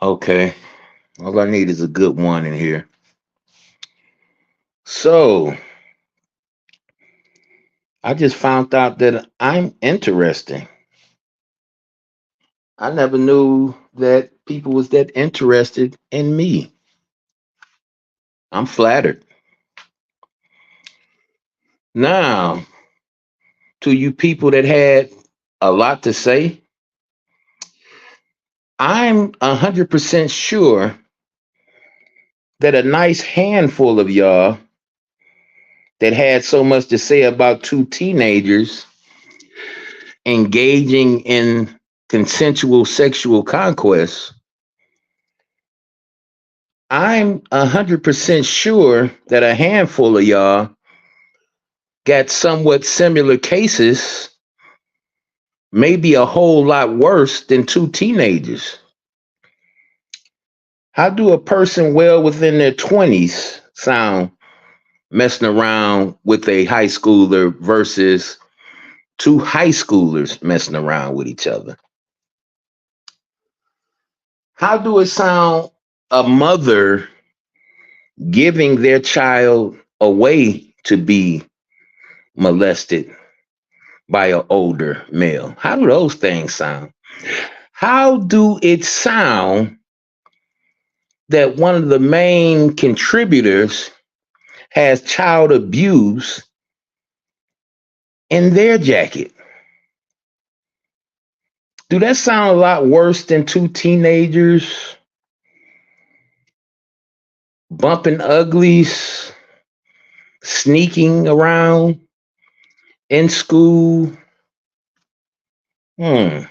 Okay. All I need is a good one in here. So I just found out that I'm interesting. I never knew that people was that interested in me. I'm flattered. Now, to you people that had a lot to say, I'm 100% sure that a nice handful of y'all that had so much to say about two teenagers engaging in consensual sexual conquest, I'm 100% sure that a handful of y'all got somewhat similar cases, maybe a whole lot worse than two teenagers. How do a person well within their 20s sound messing around with a high schooler versus two high schoolers messing around with each other? How do it sound a mother giving their child away to be molested by an older male? How do those things sound? How do it sound that one of the main contributors has child abuse in their jacket? Do that sound a lot worse than two teenagers bumping uglies, sneaking around in school? Hmm.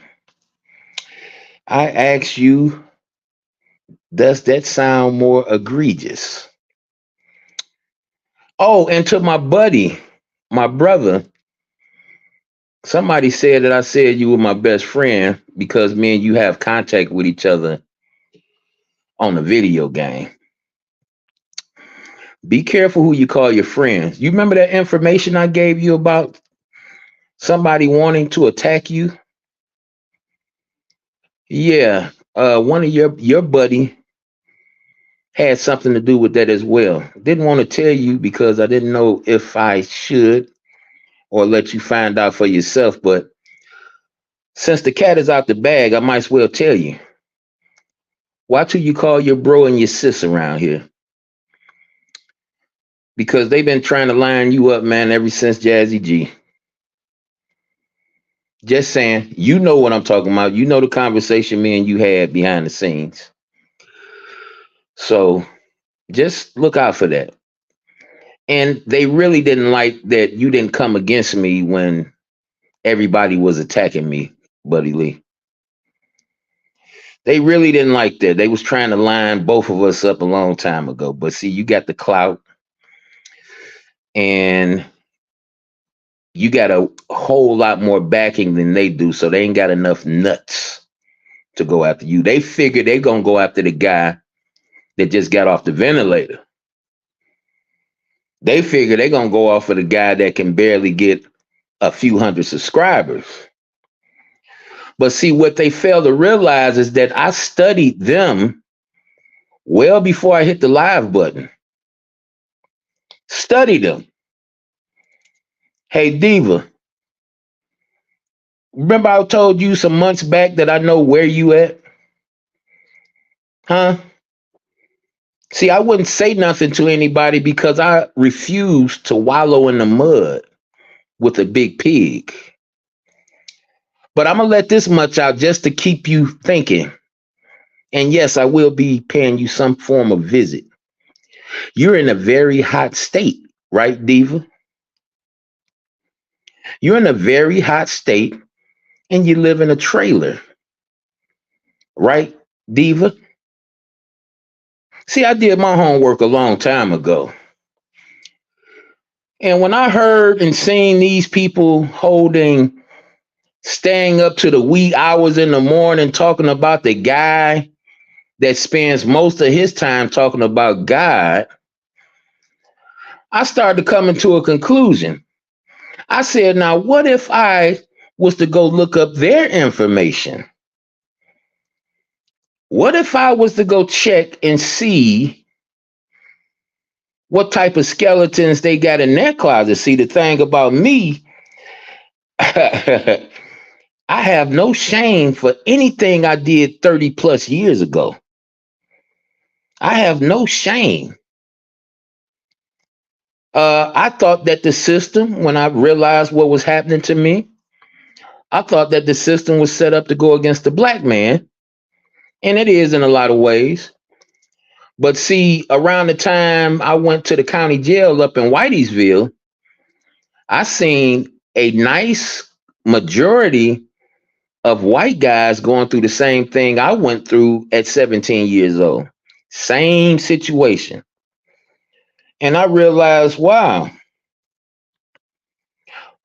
I ask you, does that sound more egregious? Oh, and to my buddy, my brother, somebody said that I said you were my best friend because me and you have contact with each other on a video game. Be careful who you call your friends. You remember that information I gave you about somebody wanting to attack you? Yeah, one of your buddy had something to do with that as well. Didn't want to tell you because I didn't know if I should or let you find out for yourself. But since the cat is out the bag, I might as well tell you. Watch who you call your bro and your sis around here because they've been trying to line you up, man, ever since Jazzy G. Just saying, you know what I'm talking about. You know the conversation me and you had behind the scenes. So just look out for that. And they really didn't like that you didn't come against me when everybody was attacking me, Buddy Lee. They really didn't like that. They was trying to line both of us up a long time ago. But see, you got the clout and you got a whole lot more backing than they do. So they ain't got enough nuts to go after you. They figure they're gonna go after the guy that just got off the ventilator. They figure they're gonna go off of the guy that can barely get a few hundred subscribers. But see, what they fail to realize is that I studied them well before I hit the live button. Studied them. Hey, Diva, remember I told you some months back that I know where you at? Huh? See, I wouldn't say nothing to anybody because I refuse to wallow in the mud with a big pig. But I'm gonna let this much out just to keep you thinking. And yes, I will be paying you some form of visit. You're in a very hot state, right, Diva? You're in a very hot state and you live in a trailer, right, Diva? See, I did my homework a long time ago. And when I heard and seen these people staying up to the wee hours in the morning talking about the guy that spends most of his time talking about God, I started coming to a conclusion. I said, now, what if I was to go look up their information? What if I was to go check and see what type of skeletons they got in their closet? See, the thing about me, I have no shame for anything I did 30 plus years ago. I have no shame. I thought that the system, when I realized what was happening to me, I thought that the system was set up to go against the black man, and it is in a lot of ways. But see, around the time I went to the county jail up in Whiteysville, I seen a nice majority of white guys going through the same thing I went through at 17 years old. Same situation. And I realized, wow.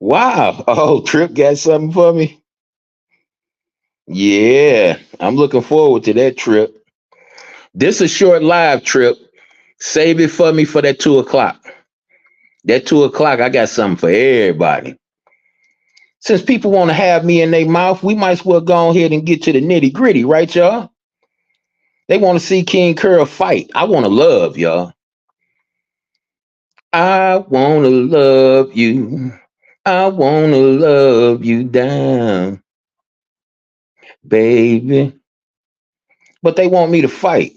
Oh, Trip got something for me? Yeah, I'm looking forward to that, Trip. This is a short live, Trip. Save it for me for that 2 o'clock. That 2 o'clock, I got something for everybody. Since people want to have me in their mouth, we might as well go ahead and get to the nitty gritty, right, y'all? They want to see King Curl fight. I want to love, y'all. I want to love you. I want to love you down, baby. But they want me to fight.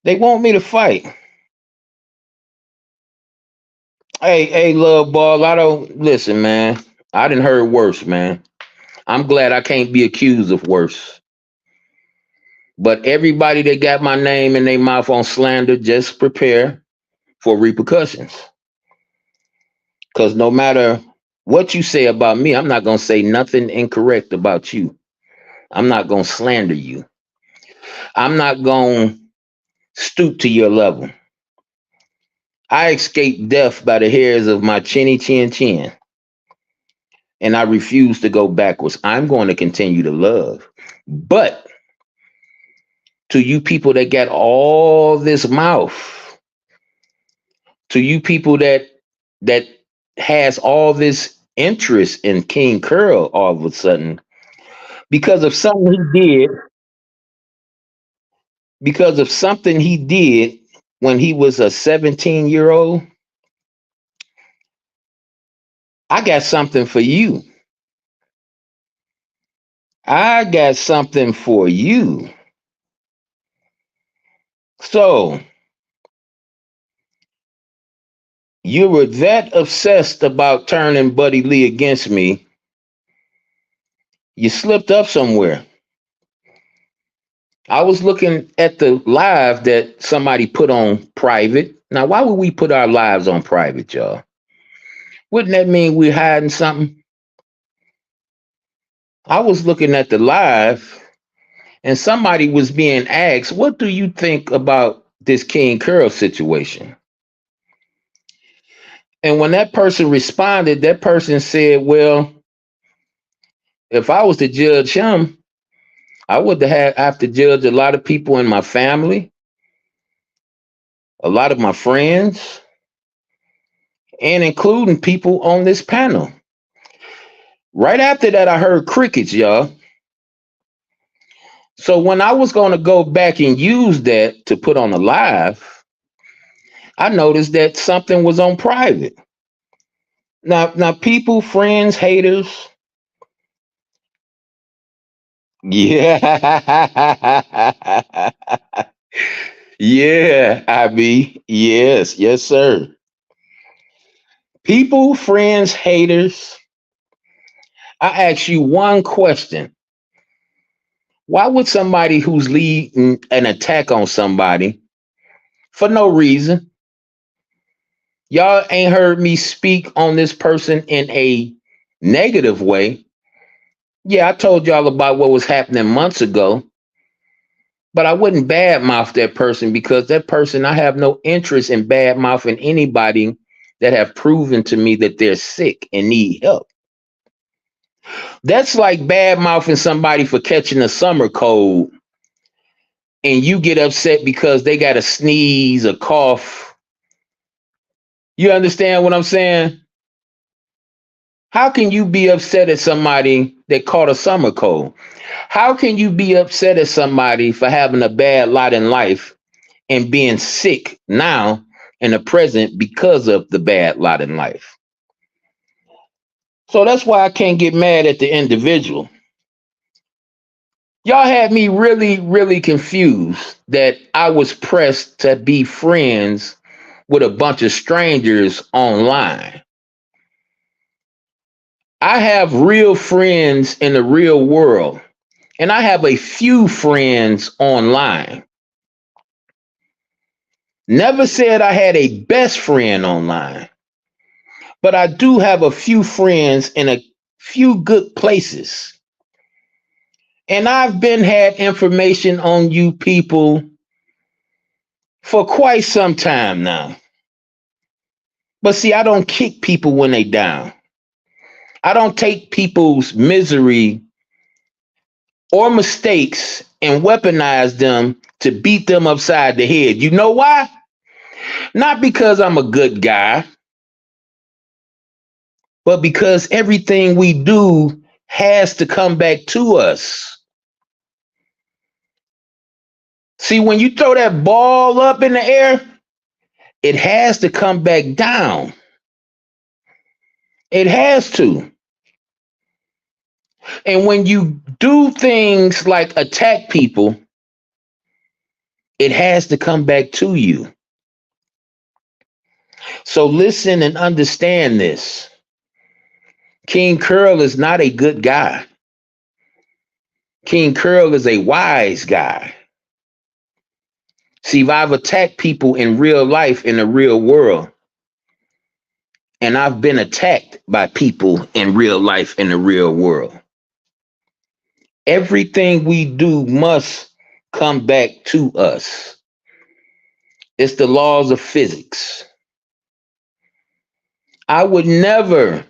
They want me to fight. Hey, love ball. I don't listen, man. I didn't heard worse, man. I'm glad I can't be accused of worse. But everybody that got my name in their mouth on slander, just prepare for repercussions. Because no matter what you say about me, I'm not going to say nothing incorrect about you. I'm not going to slander you. I'm not going to stoop to your level. I escaped death by the hairs of my chinny chin chin. And I refuse to go backwards. I'm going to continue to love. But to you people that got all this mouth, to you people that has all this interest in King Curl all of a sudden, because of something he did when he was a 17-year-old, I got something for you. I got something for you. So you were that obsessed about turning Buddy Lee against me, you slipped up somewhere. I was looking at the live that somebody put on private. Now, why would we put our lives on private, y'all? Wouldn't that mean we're hiding something? I was looking at the live and somebody was being asked, what do you think about this King Curl situation? And when that person responded, that person said, well, if I was to judge him, I would have to judge a lot of people in my family, a lot of my friends, and including people on this panel. Right after that, I heard crickets, y'all. So when I was going to go back and use that to put on a live, I noticed that something was on private. Now, people, friends, haters. Yeah. Yeah, IB. Yes, sir. People, friends, haters. I ask you one question. Why would somebody who's leading an attack on somebody for no reason? Y'all ain't heard me speak on this person in a negative way. Yeah, I told y'all about what was happening months ago, but I wouldn't badmouth that person because that person, I have no interest in badmouthing anybody that have proven to me that they're sick and need help. That's like badmouthing somebody for catching a summer cold and you get upset because they got a sneeze, a cough. You understand what I'm saying? How can you be upset at somebody that caught a summer cold. How can you be upset at somebody for having a bad lot in life and being sick now in the present because of the bad lot in life? So that's why I can't get mad at the individual. Y'all had me really, really confused that I was pressed to be friends with a bunch of strangers online. I have real friends in the real world, and I have a few friends online. Never said I had a best friend online, but I do have a few friends in a few good places. And I've been had information on you people for quite some time now. But see, I don't kick people when they down. I don't take people's misery or mistakes and weaponize them to beat them upside the head. You know why? Not because I'm a good guy, but because everything we do has to come back to us. See, when you throw that ball up in the air, it has to come back down. It has to. And when you do things like attack people, it has to come back to you. So listen and understand this. King Curl is not a good guy. King Curl is a wise guy. See, I've attacked people in real life, in the real world, and I've been attacked by people in real life, in the real world. Everything we do must come back to us. It's the laws of physics. I would never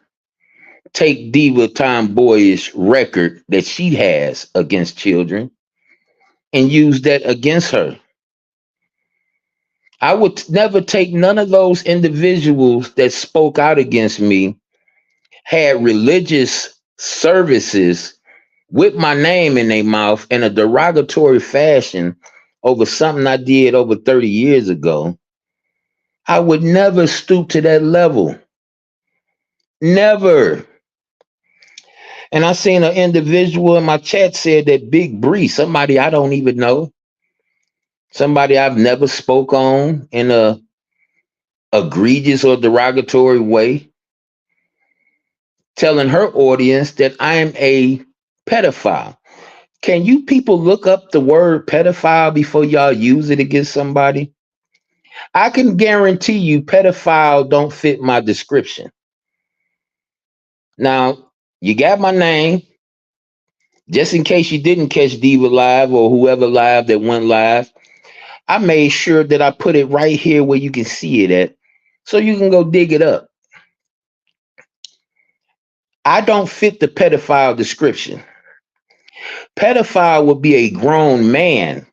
take Diva Tomboyish record that she has against children and use that against her. I would never take none of those individuals that spoke out against me, had religious services with my name in their mouth in a derogatory fashion over something I did over 30 years ago. I would never stoop to that level. Never. And I seen an individual in my chat said that Big Bree, somebody I don't even know, somebody I've never spoke on in a egregious or derogatory way, telling her audience that I'm a pedophile. Can you people look up the word pedophile before y'all use it against somebody? I can guarantee you pedophile don't fit my description. Now, you got my name. Just in case you didn't catch Diva Live or whoever live that went live, I made sure that I put it right here where you can see it at, so you can go dig it up. I don't fit the pedophile description. Pedophile would be a grown man,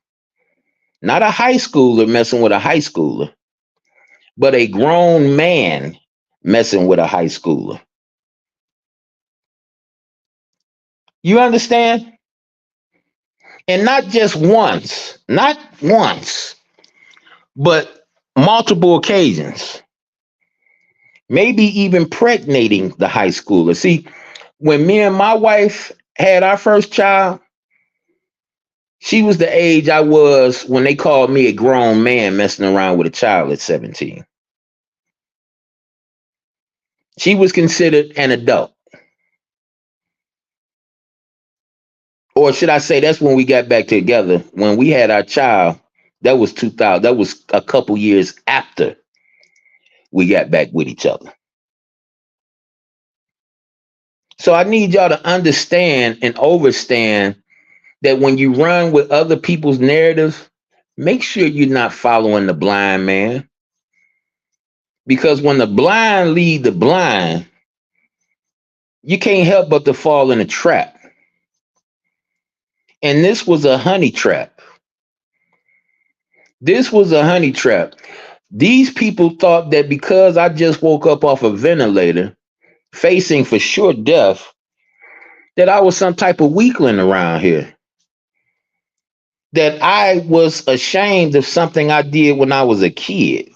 not a high schooler messing with a high schooler, but a grown man messing with a high schooler. You understand? And not just once, but multiple occasions. Maybe even pregnating the high schooler. See, when me and my wife had our first child, she was the age I was when they called me a grown man messing around with a child at 17. She was considered an adult. Or should I say, that's when we got back together. When we had our child, that was 2000. That was a couple years after we got back with each other. So I need y'all to understand and overstand that when you run with other people's narratives, make sure you're not following the blind man. Because when the blind lead the blind, you can't help but to fall in a trap. And this was a honey trap. This was a honey trap. These people thought that because I just woke up off a ventilator, facing for sure death, that I was some type of weakling around here, that I was ashamed of something I did when I was a kid.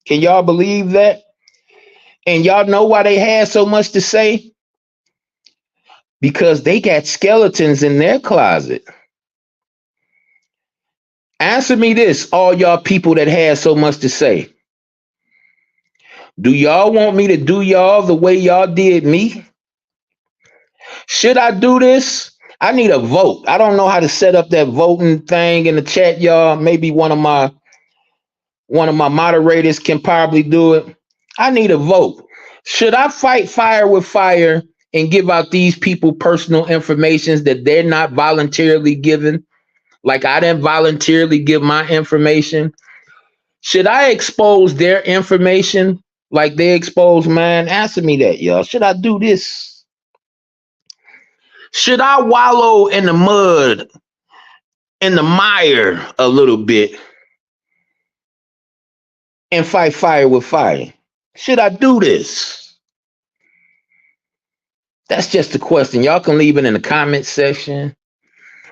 Can y'all believe that? And y'all know why they had so much to say? Because they got skeletons in their closet. Answer me this, all y'all people that had so much to say. Do y'all want me to do y'all the way y'all did me? Should I do this? I need a vote. I don't know how to set up that voting thing in the chat, y'all. Maybe one of my moderators can probably do it. I need a vote. Should I fight fire with fire and give out these people personal information that they're not voluntarily giving? Like I didn't voluntarily give my information. Should I expose their information like they exposed mine? Answer me that, y'all. Should I do this? Should I wallow in the mud, in the mire a little bit and fight fire with fire? Should I do this? That's just a question. Y'all can leave it in the comment section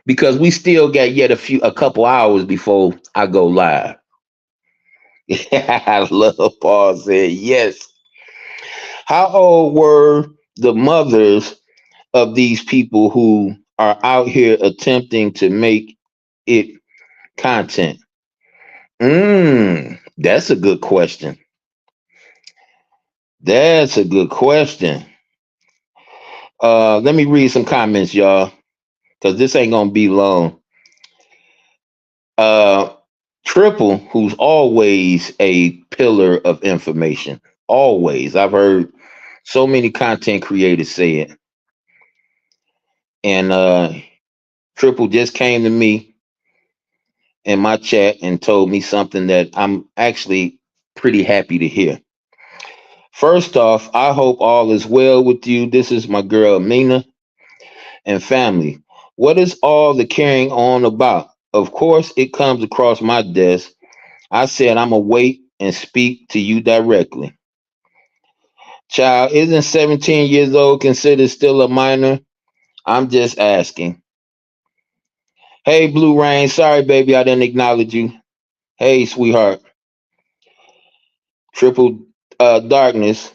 because we still got yet a couple hours before I go live. I love Paul said yes. How old were the mothers of these people who are out here attempting to make it content? That's a good question. That's a good question. Let me read some comments, y'all, because this ain't gonna be long. Triple, who's always a pillar of information. Always. I've heard so many content creators say it. And Triple just came to me in my chat and told me something that I'm actually pretty happy to hear. First off, I hope all is well with you. This is my girl Mina and family. What is all the carrying on about? Of course, it comes across my desk. I said I'm gonna wait and speak to you directly. Child, isn't 17 years old considered still a minor? I'm just asking. Hey, Blue Rain. Sorry, baby, I didn't acknowledge you. Hey, sweetheart. Triple Darkness.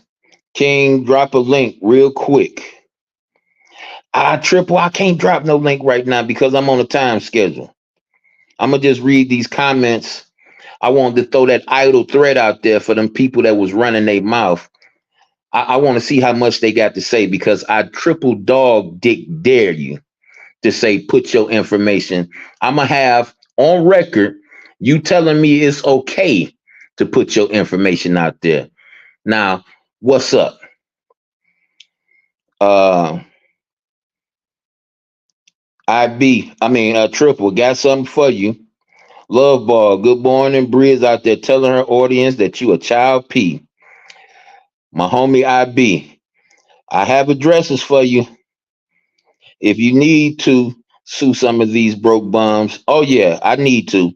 King, drop a link real quick. Triple, I can't drop no link right now because I'm on a time schedule. I'm going to just read these comments. I wanted to throw that idle thread out there for them people that was running their mouth. I want to see how much they got to say because I triple dog dick dare you to say put your information. I'm going to have on record you telling me it's okay to put your information out there. Now, what's up? Triple, got something for you. Love Ball, good morning. Breeze out there telling her audience that you a child P. My homie IB, I have addresses for you. If you need to sue some of these broke bums, oh yeah, I need to.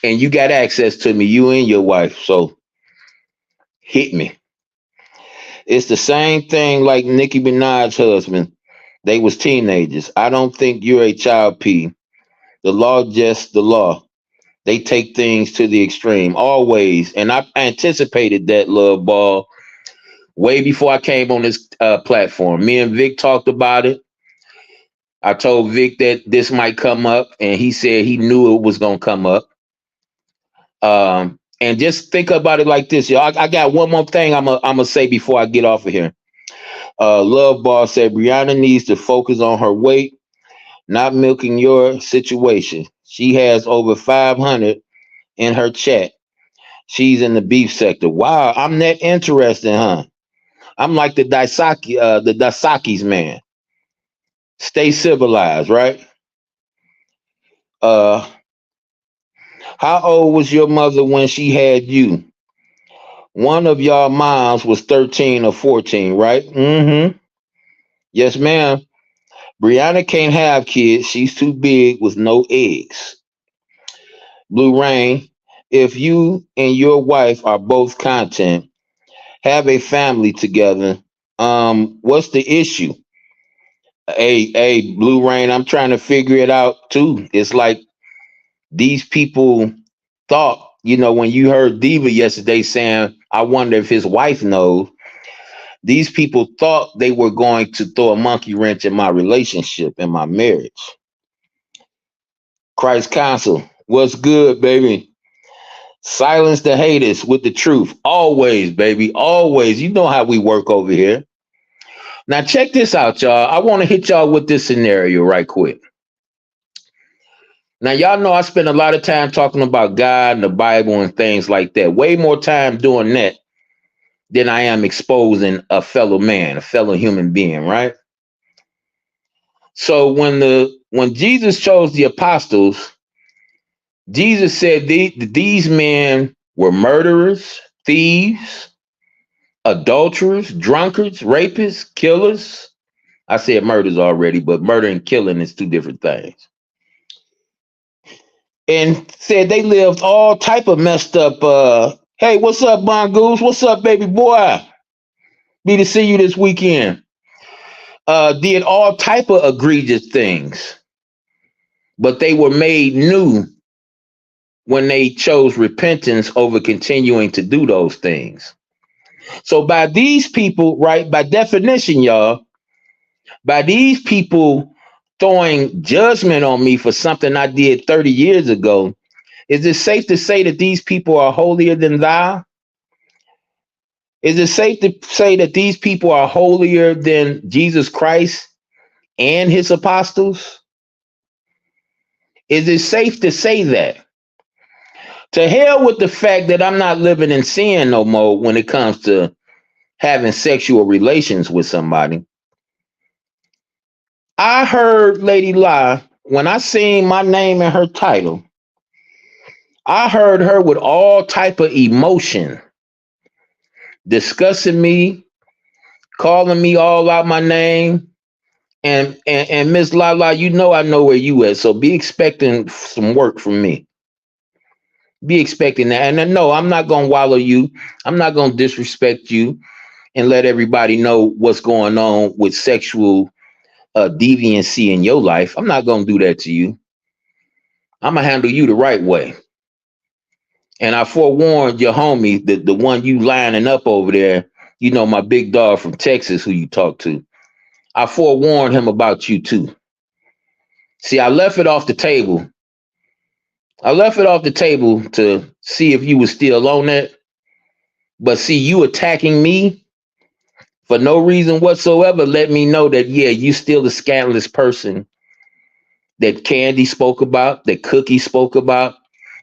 And you got access to me, you and your wife, so hit me. It's the same thing like Nicki Minaj's husband. They was teenagers. I don't think you're a child P. The law just the law. They take things to the extreme always. And I anticipated that, Love Ball, way before I came on this platform. Me and Vic talked about it. I told Vic that this might come up, and he said he knew it was going to come up. And just think about it like this, y'all. I got one more thing I'm gonna say before I get off of here. Love Ball said Brianna needs to focus on her weight, not milking your situation. She has over 500 in her chat. She's in the beef sector. Wow, I'm that interesting, huh? I'm like the Daisakis, man. Stay civilized, right? How old was your mother when she had you? One of y'all moms was 13 or 14, right? Mm-hmm. Yes, ma'am. Brianna can't have kids. She's too big with no eggs. Blue Rain, if you and your wife are both content, have a family together, what's the issue? Hey, Blue Rain, I'm trying to figure it out too. It's like these people thought, when you heard Diva yesterday saying, I wonder if his wife knows, these people thought they were going to throw a monkey wrench in my relationship, in my marriage. Christ Counsel, what's good, baby? Silence the haters with the truth. Always, baby. Always. You know how we work over here. Now, check this out, y'all. I want to hit y'all with this scenario right quick. Now, y'all know I spend a lot of time talking about God and the Bible and things like that. Way more time doing that than I am exposing a fellow man, a fellow human being, right? So when Jesus chose the apostles, Jesus said these men were murderers, thieves, adulterers, drunkards, rapists, killers. I said murders already, but murder and killing is two different things. And said they lived all type of messed up. Hey, what's up, Mongoose? What's up, baby boy? Be to see you this weekend. Did all type of egregious things, but they were made new when they chose repentance over continuing to do those things. So by these people, right, by definition, y'all, by these people throwing judgment on me for something I did 30 years ago, is it safe to say that these people are holier than thou? Is it safe to say that these people are holier than Jesus Christ and his apostles? Is it safe to say that? To hell with the fact that I'm not living in sin no more when it comes to having sexual relations with somebody. I heard Lady Lie, when I seen my name in her title, I heard her with all type of emotion, discussing me, calling me all out my name. And Miss Lala, you know I know where you at, so be expecting some work from me. Be expecting that. And then, no, I'm not gonna wallow you. I'm not gonna disrespect you and let everybody know what's going on with sexual deviancy in your life. I'm not gonna do that to you. I'm gonna handle you the right way. And I forewarned your homie, the one you lining up over there, my big dog from Texas who you talk to. I forewarned him about you too. See, I left it off the table. I left it off the table to see if you were still on that. But see, you attacking me for no reason whatsoever let me know that, yeah, you still the scandalous person that Candy spoke about, that Cookie spoke about,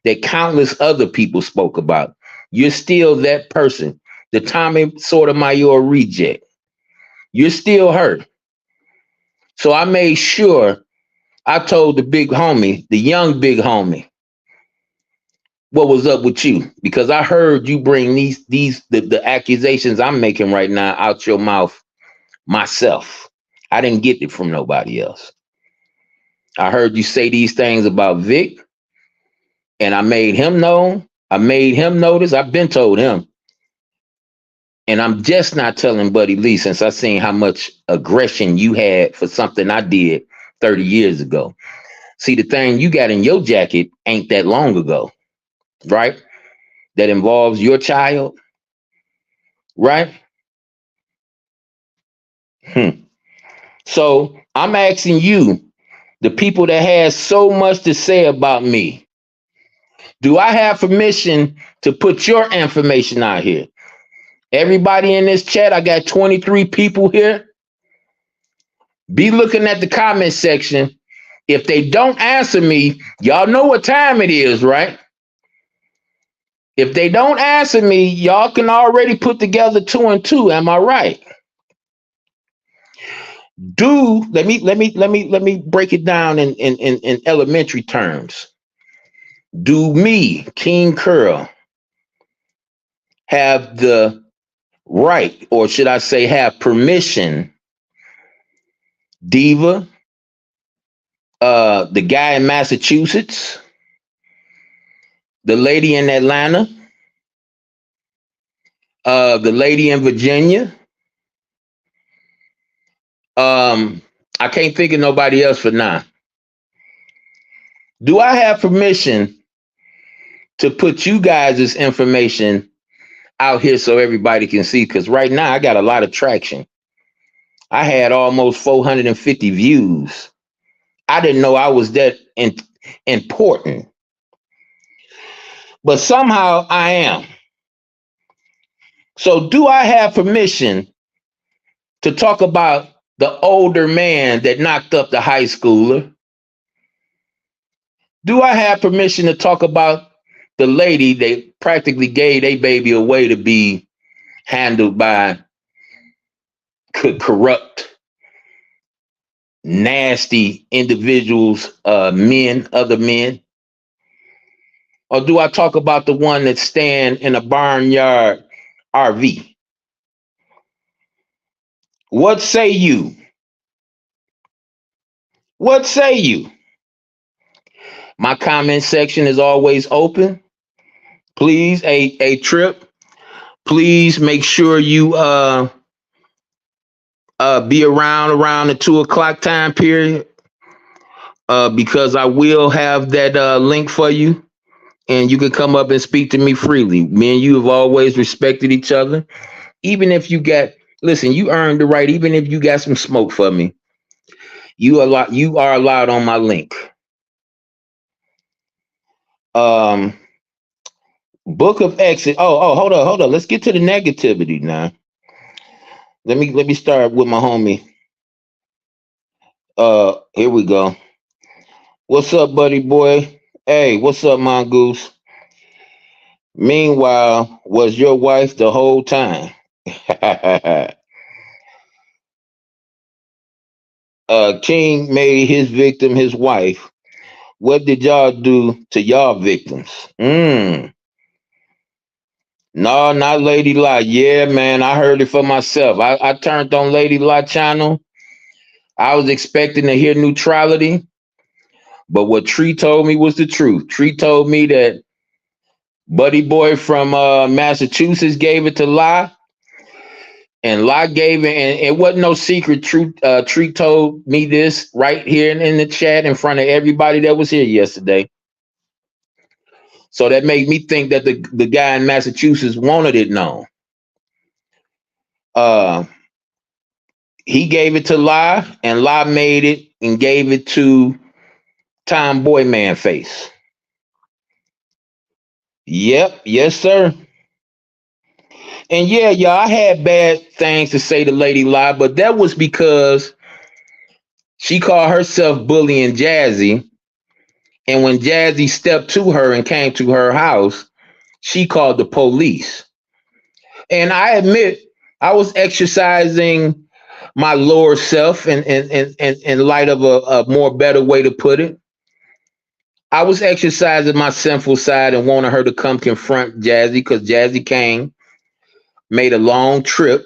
that countless other people spoke about. You're still that person, the Tommy Sotomayor reject. You're still her. So I made sure I told the big homie, the young big homie, what was up with you, because I heard you bring the accusations I'm making right now out your mouth myself. I didn't get it from nobody else. I heard you say these things about Vic, and I made him know. I made him notice. I've been told him. And I'm just not telling Buddy Lee since I seen how much aggression you had for something I did 30 years ago. See, the thing you got in your jacket ain't that long ago, right? That involves your child, right? So I'm asking you, the people that has so much to say about me, do I have permission to put your information out here? Everybody in this chat, I got 23 people here. Be looking at the comment section. If they don't answer me, y'all know what time it is, right? If they don't answer me, y'all can already put together 2 and 2. Am I right? Let me break it down in elementary terms. Do me, King Curl, have the right, or should I say have permission, Diva, the guy in Massachusetts, the lady in Atlanta, the lady in Virginia, I can't think of nobody else for now. Do I have permission to put you guys' information out here so everybody can see? Because right now I got a lot of traction. I had almost 450 views. I didn't know I was that important, but somehow I am. So do I have permission to talk about the older man that knocked up the high schooler? Do I have permission to talk about the lady that practically gave their baby away to be handled by corrupt, nasty individuals, men, other men? Or do I talk about the one that stand in a barnyard RV? What say you? What say you? My comment section is always open. Please, a trip. Please make sure you be around the 2 o'clock time period, because I will have that link for you, and you can come up and speak to me freely. Me and you have always respected each other. Even if you got, listen, you earned the right. Even if you got some smoke for me, you are allowed on my link. Book of Exit. Oh, hold on. Let's get to the negativity now. Let me start with my homie. Here we go. What's up, buddy boy? Hey, what's up, Mongoose? Meanwhile, was your wife the whole time? King made his victim his wife. What did y'all do to y'all victims? No, not Lady Lie. Yeah, man, I heard it for myself. I turned on Lady Lie channel. I was expecting to hear neutrality, but what Tree told me was the truth. Tree told me that Buddy Boy from Massachusetts gave it to Lie, and Lie gave it, and it wasn't no secret. Tree told me this right here in the chat in front of everybody that was here yesterday. So that made me think that the guy in Massachusetts wanted it known. He gave it to Lie, and Lie made it and gave it to Tomboy Man Face. Yep, yes, sir. And yeah, I had bad things to say to Lady Lie, but that was because she called herself bullying Jazzy. And when Jazzy stepped to her and came to her house, she called the police. And I admit, I was exercising my lower self in light of a more better way to put it. I was exercising my sinful side and wanted her to come confront Jazzy, because Jazzy came, made a long trip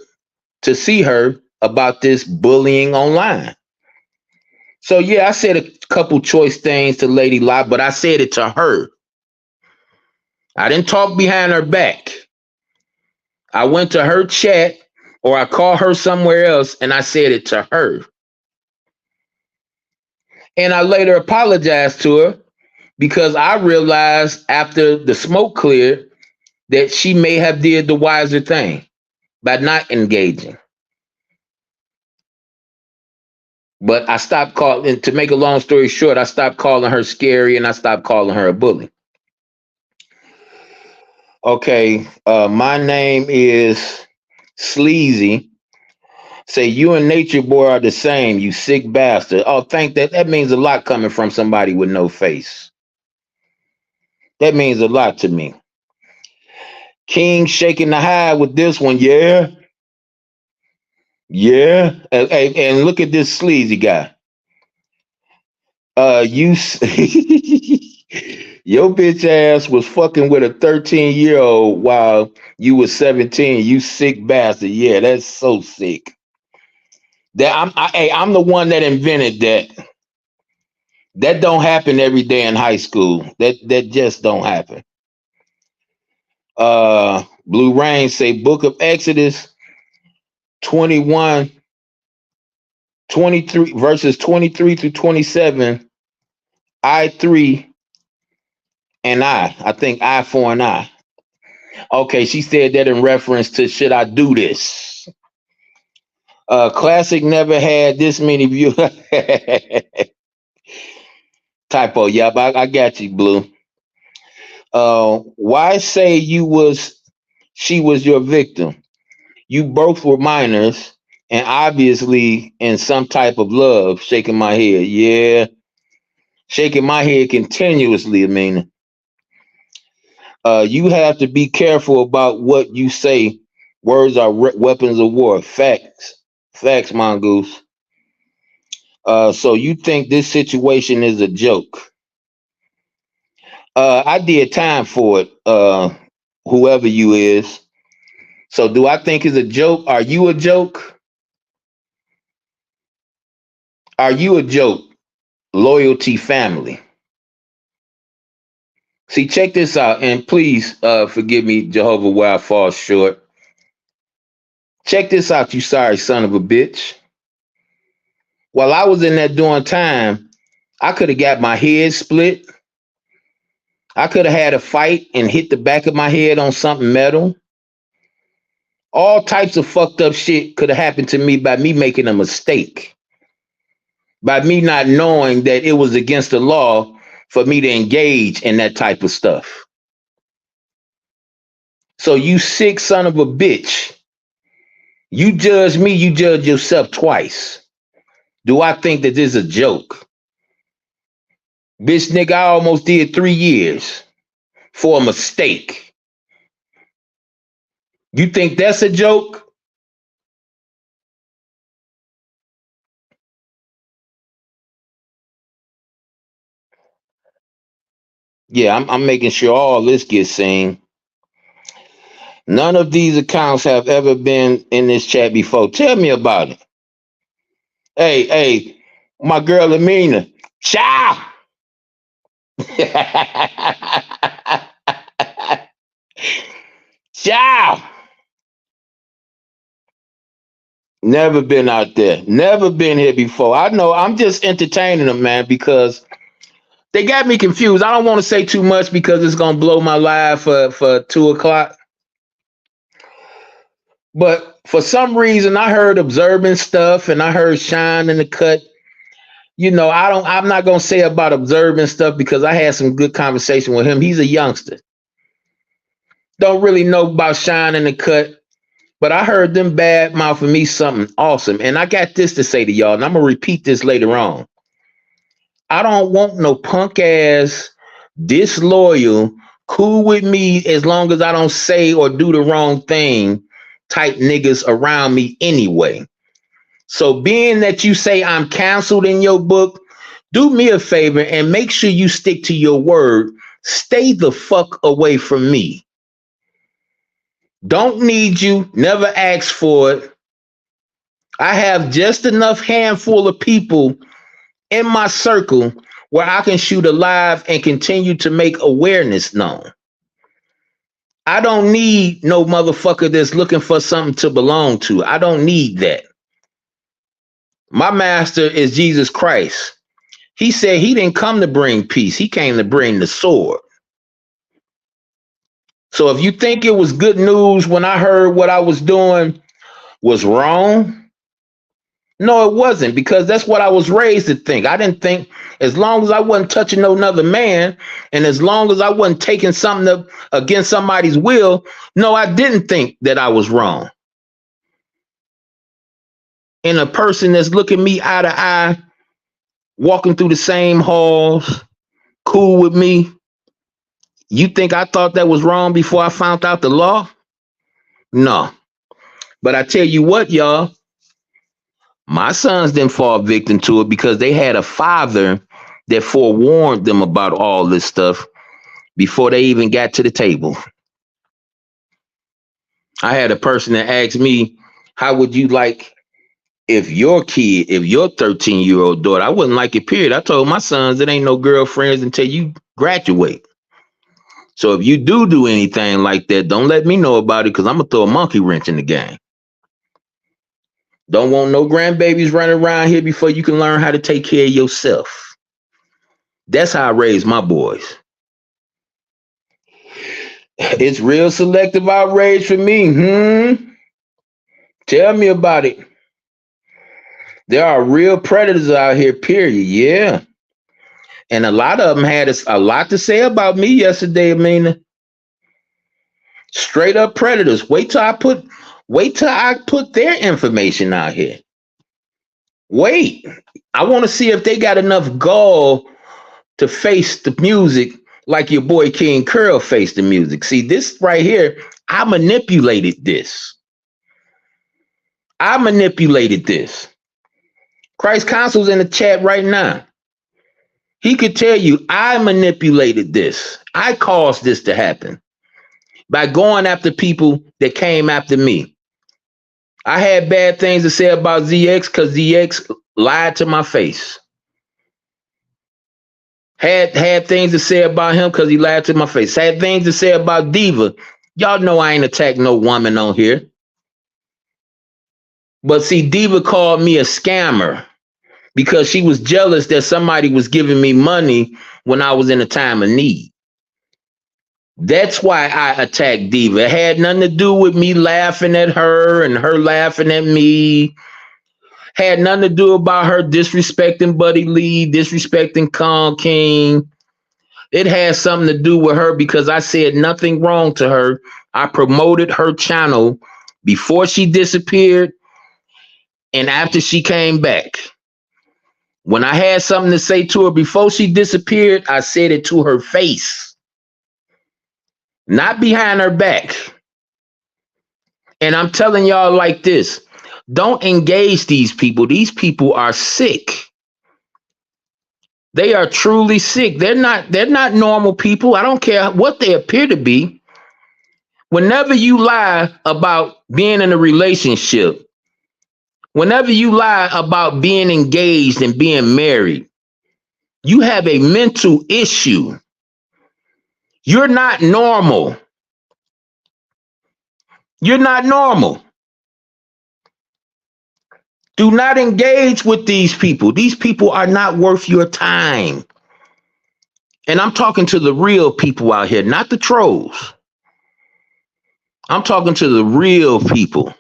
to see her about this bullying online. So yeah, I said a couple choice things to Lady Lie, but I said it to her. I didn't talk behind her back. I went to her chat, or I called her somewhere else, and I said it to her. And I later apologized to her because I realized after the smoke cleared that she may have did the wiser thing by not engaging. But I stopped calling, to make a long story short, I stopped calling her scary and I stopped calling her a bully. Okay, my name is Sleazy. Say, you and Nature Boy are the same, you sick bastard. Oh, that means a lot coming from somebody with no face. That means a lot to me. King shaking the high with this one, yeah. Yeah. And look at this sleazy guy. You your bitch ass was fucking with a 13-year-old while you was 17. You sick bastard. Yeah, that's so sick. I'm the one that invented that. That don't happen every day in high school. That just don't happen. Blue Rain say Book of Exodus 21 23 verses 23 through 27, I 3 and I think I 4 and I. Okay, she said that in reference to should I do this? Classic never had this many views. Typo, yep, I got you, Blue. Why say she was your victim? You both were minors and obviously in some type of love. Shaking my head. Yeah. Shaking my head continuously, Amina. You have to be careful about what you say. Words are weapons of war. Facts. Facts, Mongoose. So you think this situation is a joke? I did time for it, whoever you is. So do I think it's a joke? Are you a joke? Are you a joke? Loyalty family. See, check this out, and please forgive me, Jehovah, where I fall short. Check this out, you sorry son of a bitch. While I was in that doing time, I could have got my head split. I could have had a fight and hit the back of my head on something metal. All types of fucked up shit could have happened to me by me making a mistake. By me not knowing that it was against the law for me to engage in that type of stuff. So you sick son of a bitch. You judge me, you judge yourself twice. Do I think that this is a joke? Bitch, nigga, I almost did 3 years for a mistake. You think that's a joke? Yeah, I'm making sure all this gets seen. None of these accounts have ever been in this chat before. Tell me about it. Hey, my girl Amina. Ciao. Ciao. Never been out there. Never been here before. I know I'm just entertaining them, man, because they got me confused. I don't want to say too much because it's gonna blow my live for 2 o'clock. But for some reason, I heard observing stuff and I heard Shine in the cut. You know, I'm not gonna say about observing stuff because I had some good conversation with him. He's a youngster. Don't really know about Shine in the cut, but I heard them bad mouthing me something awesome. And I got this to say to y'all, and I'm gonna repeat this later on. I don't want no punk ass, disloyal, cool with me as long as I don't say or do the wrong thing type niggas around me anyway. So being that you say I'm canceled in your book, do me a favor and make sure you stick to your word. Stay the fuck away from me. Don't need you, never ask for it. I have just enough handful of people in my circle where I can shoot a live and continue to make awareness known. I don't need no motherfucker that's looking for something to belong to. I don't need that. My master is Jesus Christ. He said he didn't come to bring peace. He came to bring the sword. So if you think it was good news when I heard what I was doing was wrong, no, it wasn't, because that's what I was raised to think. I didn't think as long as I wasn't touching no another man and as long as I wasn't taking something against somebody's will, no, I didn't think that I was wrong. And a person that's looking me eye to eye, walking through the same halls, cool with me, you think I thought that was wrong before I found out the law? No. But I tell you what, y'all, my sons didn't fall victim to it because they had a father that forewarned them about all this stuff before they even got to the table. I had a person that asked me, how would you like if your 13-year-old daughter, I wouldn't like it, period. I told my sons it ain't no girlfriends until you graduate. So if you do anything like that, don't let me know about it because I'm going to throw a monkey wrench in the game. Don't want no grandbabies running around here before you can learn how to take care of yourself. That's how I raise my boys. It's real selective outrage for me. Tell me about it. There are real predators out here, period. Yeah. And a lot of them had a lot to say about me yesterday, Amina. Straight up predators. Wait till I put their information out here. Wait. I want to see if they got enough gall to face the music like your boy King Curl faced the music. See, this right here, I manipulated this. Christ Consul's in the chat right now. He could tell you, I manipulated this. I caused this to happen by going after people that came after me. I had bad things to say about ZX because ZX lied to my face. Had things to say about him because he lied to my face. Had things to say about Diva. Y'all know I ain't attacked no woman on here. But see, Diva called me a scammer because she was jealous that somebody was giving me money when I was in a time of need. That's why I attacked Diva. It had nothing to do with me laughing at her and her laughing at me. Had nothing to do about her disrespecting Buddy Lee, disrespecting Kong King. It had something to do with her because I said nothing wrong to her. I promoted her channel before she disappeared and after she came back. When I had something to say to her before she disappeared, I said it to her face, not behind her back. And I'm telling y'all like this. Don't engage these people. These people are sick. They are truly sick. They're not normal people. I don't care what they appear to be. Whenever you lie about being in a relationship, whenever you lie about being engaged and being married, you have a mental issue. You're not normal. You're not normal. Do not engage with these people. These people are not worth your time. And I'm talking to the real people out here, not the trolls. I'm talking to the real people.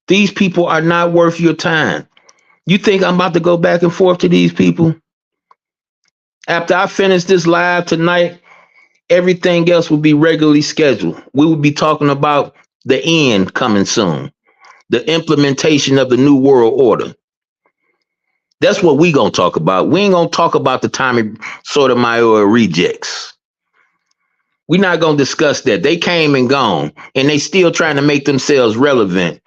These people are not worth your time. You think I'm about to go back and forth to these people? After I finish this live tonight, everything else will be regularly scheduled. We will be talking about the end coming soon. The implementation of the New World Order. That's what we gonna talk about. We ain't gonna talk about the Tommy Sotomayor rejects. We're not gonna discuss that. They came and gone, and they still trying to make themselves relevant.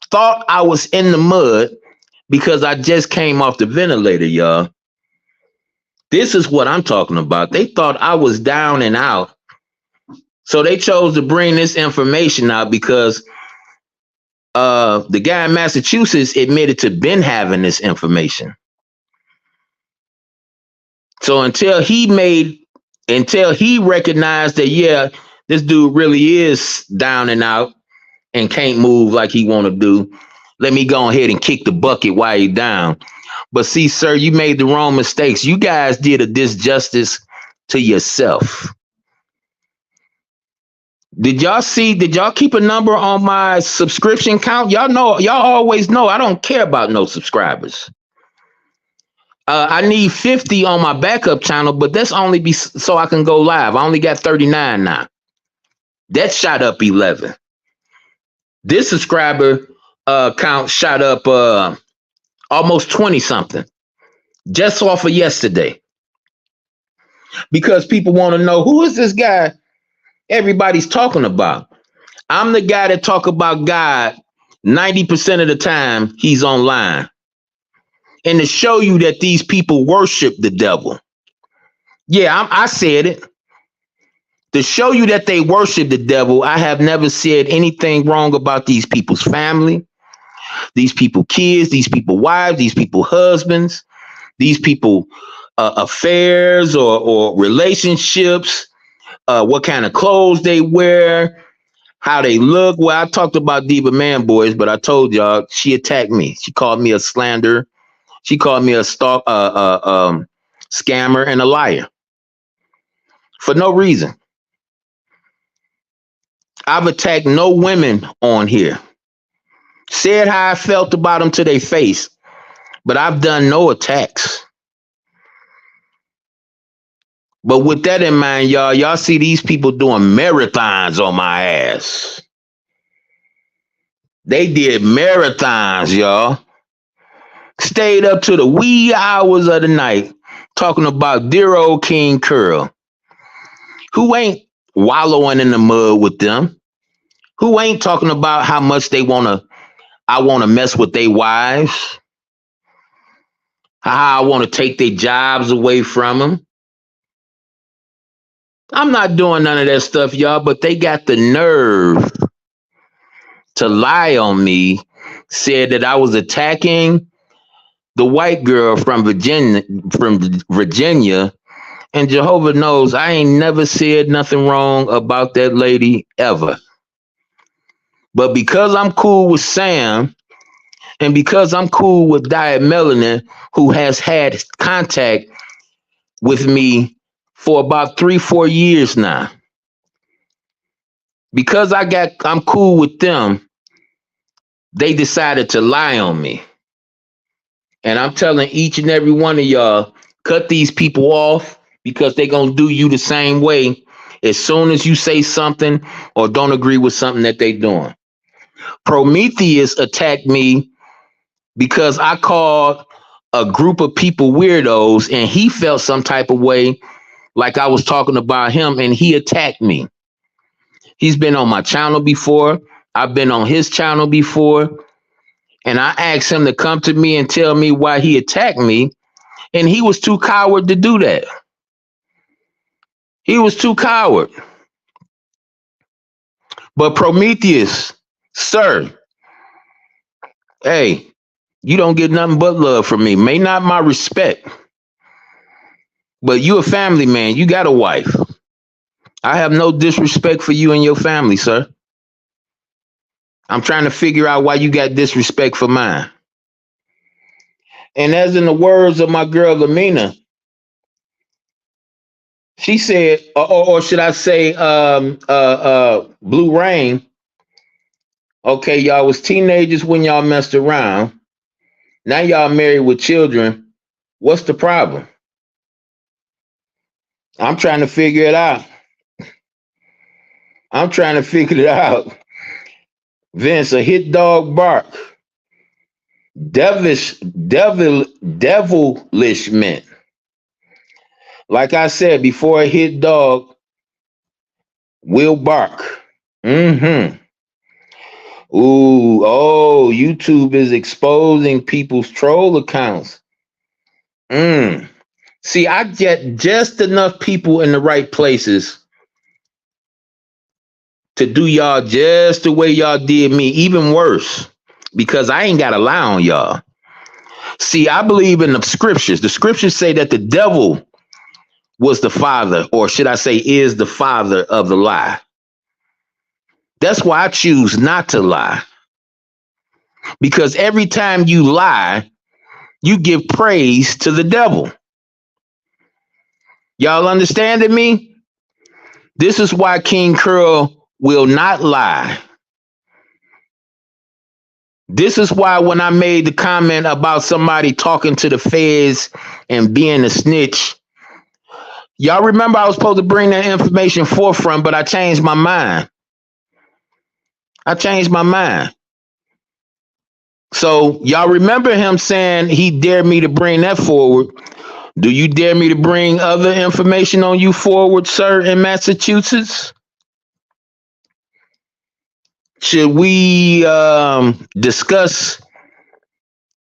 Thought I was in the mud because I just came off the ventilator, y'all. This is what I'm talking about. They thought I was down and out. So they chose to bring this information out because the guy in Massachusetts admitted to been having this information. So until he recognized that, yeah, this dude really is down and out and can't move like he want to do, let me go ahead and kick the bucket while he down. But see, sir, you made the wrong mistakes. You guys did a disjustice to yourself. Did y'all keep a number on my subscription count? Y'all always know I don't care about no subscribers. I need 50 on my backup channel, but that's only so I can go live. I only got 39 now. That shot up 11. This subscriber count shot up almost 20 something just off of yesterday. Because people want to know, who is this guy everybody's talking about? I'm the guy that talk about God 90% of the time he's online. And to show you that these people worship the devil. Yeah, I said it. To show you that they worship the devil, I have never said anything wrong about these people's family, these people kids, these people wives, these people husbands, these people affairs or relationships, what kind of clothes they wear, how they look. Well, I talked about Diva Man Boys, but I told y'all she attacked me. She called me a slanderer. She called me a scammer and a liar for no reason. I've attacked no women on here. Said how I felt about them to their face, but I've done no attacks. But with that in mind, y'all see these people doing marathons on my ass. They did marathons, y'all. Stayed up to the wee hours of the night talking about dear old King Curl, who ain't wallowing in the mud with them, who ain't talking about how much I want to mess with their wives, how I want to take their jobs away from them. I'm not doing none of that stuff, y'all, but they got the nerve to lie on me, said that I was attacking the white girl from Virginia, and Jehovah knows I ain't never said nothing wrong about that lady ever. But because I'm cool with Sam, and because I'm cool with Diet Melanin, who has had contact with me for about 3-4 years now, because I'm cool with them, they decided to lie on me. And I'm telling each and every one of y'all, cut these people off, because they're going to do you the same way as soon as you say something or don't agree with something that they're doing. Prometheus attacked me because I called a group of people weirdos, and he felt some type of way like I was talking about him, and he attacked me. He's been on my channel before. I've been on his channel before. And I asked him to come to me and tell me why he attacked me. And he was too coward to do that. He was too coward. But Prometheus, sir, hey, you don't get nothing but love from me. May not my respect, but you a family man. You got a wife. I have no disrespect for you and your family, sir. I'm trying to figure out why you got disrespect for mine. And as in the words of my girl Lamina, she said, or should I say, Blue Rain. Okay, y'all was teenagers when y'all messed around. Now y'all married with children. What's the problem? I'm trying to figure it out. I'm trying to figure it out. Vince, a hit dog bark. Devilishment. Like I said, before a hit dog will bark. Mm-hmm. Ooh, oh, YouTube is exposing people's troll accounts. See, I get just enough people in the right places to do y'all just the way y'all did me, even worse, because I ain't got to lie on y'all. See, I believe in the scriptures. The scriptures say that the devil was the father, or should I say is the father of the lie. That's why I choose not to lie. Because every time you lie, you give praise to the devil. Y'all understanding me? This is why King Curl will not lie. This is why when I made the comment about somebody talking to the feds and being a snitch, y'all remember I was supposed to bring that information forefront, but I changed my mind. So y'all remember him saying he dared me to bring that forward. Do you dare me to bring other information on you forward, sir, in Massachusetts? Should we discuss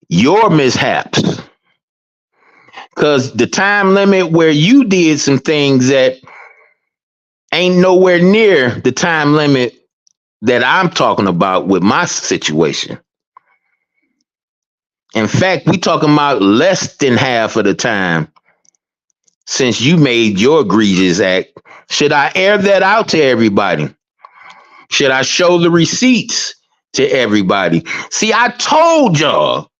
your mishaps? Because the time limit where you did some things that ain't nowhere near the time limit that I'm talking about with my situation. In fact, we talking about less than half of the time since you made your egregious act. Should I air that out to everybody? Should I show the receipts to everybody? See, I told y'all,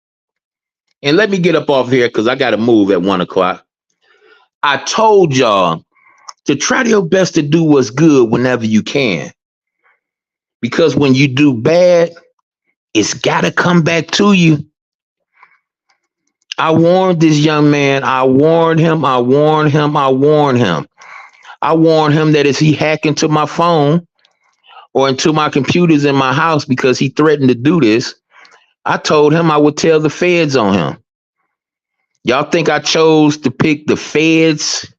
and let me get up off here because I got to move at 1 o'clock. I told y'all to try your best to do what's good whenever you can. Because when you do bad, it's got to come back to you. I warned this young man. I warned him that if he hack into my phone or into my computers in my house because he threatened to do this, I told him I would tell the feds on him. Y'all think I chose to pick the feds?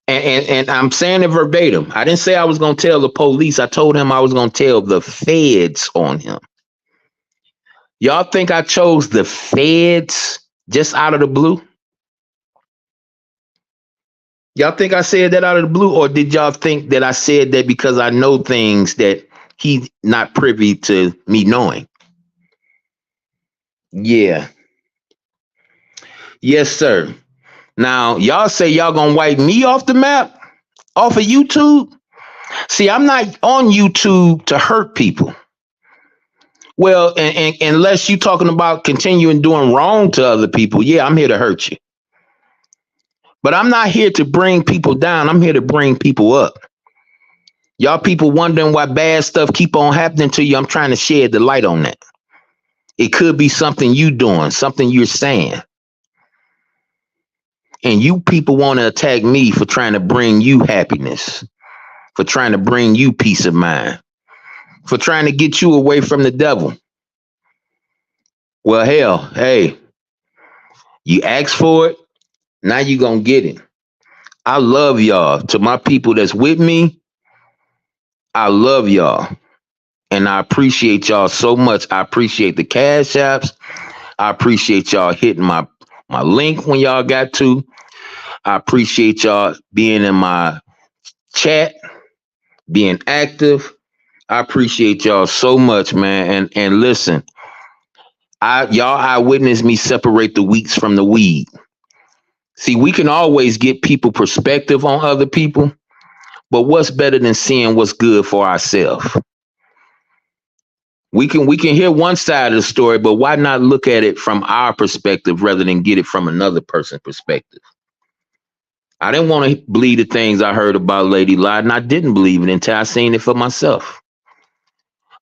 And I'm saying it verbatim. I didn't say I was going to tell the police. I told him I was going to tell the feds on him. Y'all think I chose the feds just out of the blue? Y'all think I said that out of the blue? Or did y'all think that I said that because I know things that he's not privy to me knowing? Yeah. Yes, sir. Now, y'all say y'all gonna wipe me off the map, off of YouTube? See, I'm not on YouTube to hurt people. Well, and unless you're talking about continuing doing wrong to other people, yeah, I'm here to hurt you. But I'm not here to bring people down. I'm here to bring people up. Y'all people wondering why bad stuff keep on happening to you. I'm trying to shed the light on that. It could be something you doing, something you're saying. And you people want to attack me for trying to bring you happiness, for trying to bring you peace of mind, for trying to get you away from the devil. Well, hell, hey, you asked for it. Now you're going to get it. I love y'all. To my people that's with me, I love y'all. And I appreciate y'all so much. I appreciate the cash apps. I appreciate y'all hitting my link when y'all got to. I appreciate y'all being in my chat, being active. I appreciate y'all so much, man. And listen, y'all eyewitness me separate the wheats from the weed. See, we can always get people perspective on other people, but what's better than seeing what's good for ourselves? We can hear one side of the story, but why not look at it from our perspective rather than get it from another person's perspective? I didn't want to believe the things I heard about Lady Lie, and I didn't believe it until I seen it for myself.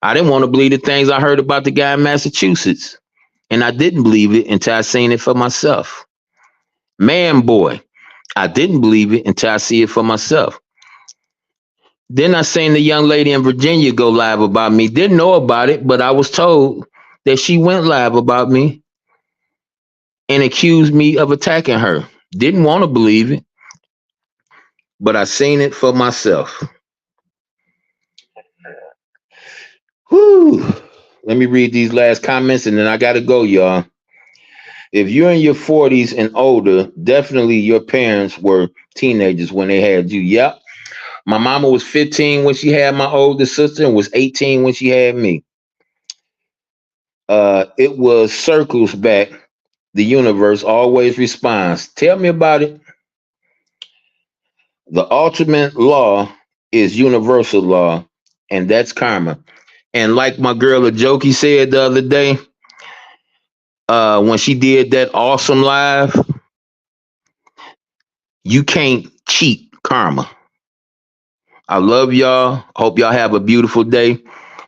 I didn't want to believe the things I heard about the guy in Massachusetts, and I didn't believe it until I seen it for myself. Man, boy, I didn't believe it until I see it for myself. Then I seen the young lady in Virginia go live about me. Didn't know about it, but I was told that she went live about me and accused me of attacking her. Didn't want to believe it, but I seen it for myself. Whew. Let me read these last comments and then I got to go, y'all. If you're in your 40s and older, definitely your parents were teenagers when they had you. Yep. My mama was 15 when she had my older sister and was 18 when she had me. It was circles back. The universe always responds. Tell me about it. The ultimate law is universal law, and that's karma. And like my girl Ajoki said the other day, when she did that awesome live, you can't cheat karma. I love y'all. Hope y'all have a beautiful day.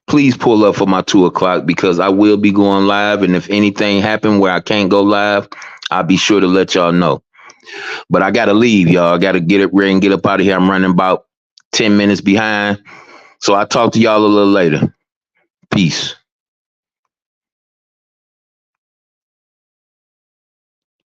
Please pull up for my 2 o'clock because I will be going live. And if anything happened where I can't go live, I'll be sure to let y'all know. But I got to leave, y'all. I got to get it ready and get up out of here. I'm running about 10 minutes behind. So I'll talk to y'all a little later. Peace.